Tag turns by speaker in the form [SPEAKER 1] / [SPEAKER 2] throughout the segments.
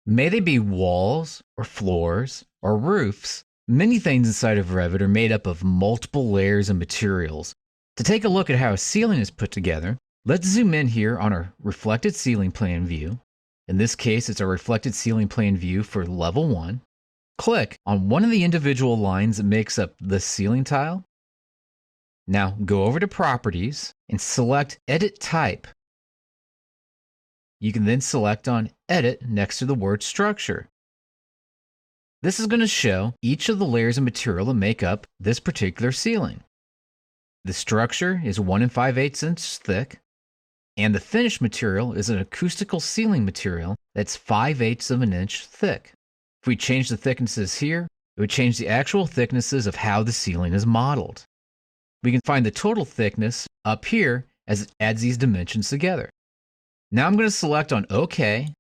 [SPEAKER 1] May they be walls, or floors, or roofs, many things inside of Revit are made up of multiple layers and materials. To take a look at how a ceiling is put together, let's zoom in here on our reflected ceiling plan view. In this case, it's our reflected ceiling plan view for level 1. Click on one of the individual lines that makes up the ceiling tile. Now go over to Properties and select Edit Type. You can then select on Edit next to the word Structure. This is going to show each of the layers of material that make up this particular ceiling. The structure is 1 5/8 inches thick, and the finished material is an acoustical ceiling material that's 5/8 of an inch thick. If we change the thicknesses here, it would change the actual thicknesses of how the ceiling is modeled. We can find the total thickness up here as it adds these dimensions together. Now I'm going to select on OK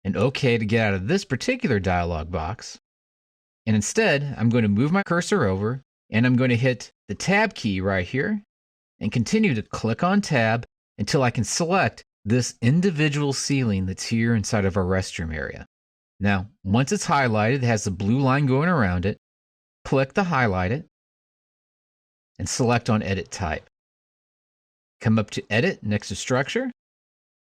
[SPEAKER 1] and OK to get out of this particular dialog box. And instead, I'm going to move my cursor over and I'm going to hit the Tab key right here and continue to click on Tab until I can select this individual ceiling that's here inside of our restroom area. Now, once it's highlighted, it has the blue line going around it. Click the Highlight It and select on Edit Type. Come up to Edit next to Structure,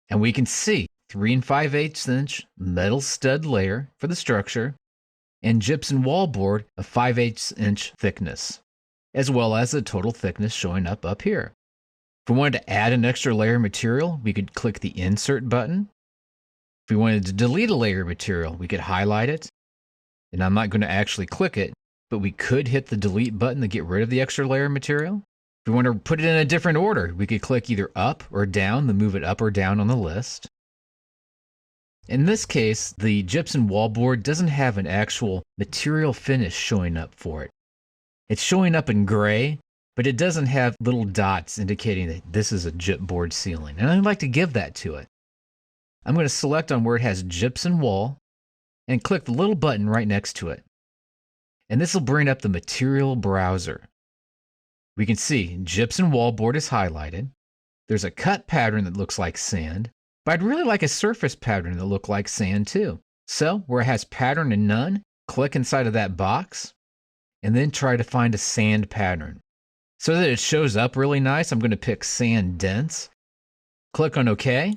[SPEAKER 1] and we can see 3 5/8 inch metal stud layer for the structure and gypsum wallboard of 5/8 inch thickness, as well as the total thickness showing up here. If we wanted to add an extra layer of material, we could click the Insert button. If we wanted to delete a layer of material, we could highlight it. And I'm not going to actually click it, but we could hit the Delete button to get rid of the extra layer of material. If we want to put it in a different order, we could click either up or down to move it up or down on the list. In this case, the gypsum wallboard doesn't have an actual material finish showing up for it. It's showing up in gray, but it doesn't have little dots indicating that this is a gypboard ceiling. And I'd like to give that to it. I'm going to select on where it has gypsum wall and click the little button right next to it. And this will bring up the material browser. We can see gypsum wallboard is highlighted. There's a cut pattern that looks like sand, but I'd really like a surface pattern that look like sand too. So where it has pattern and none, click inside of that box and then try to find a sand pattern. So that it shows up really nice, I'm going to pick sand dense. Click on OK.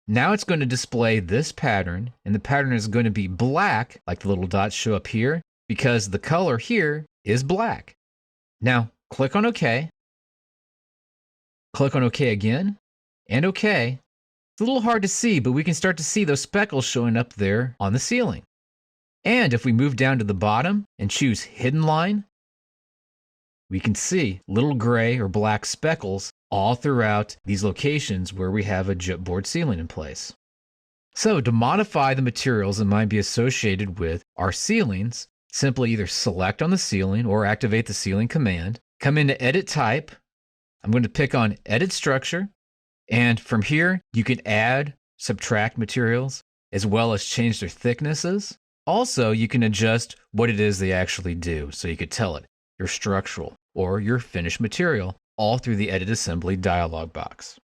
[SPEAKER 1] Now it's going to display this pattern, and the pattern is going to be black, like the little dots show up here, because the color here is black. Now, click on OK. Click on OK again, and OK. It's a little hard to see, but we can start to see those speckles showing up there on the ceiling. And if we move down to the bottom and choose Hidden Line, we can see little gray or black speckles all throughout these locations where we have a gypboard ceiling in place. So to modify the materials that might be associated with our ceilings, simply either select on the ceiling or activate the ceiling command, come into Edit Type. I'm going to pick on Edit Structure, and from here you can add, subtract materials, as well as change their thicknesses. Also, you can adjust what it is they actually do, so you could tell it your structural or your finished material, all through the Edit Assembly dialog box.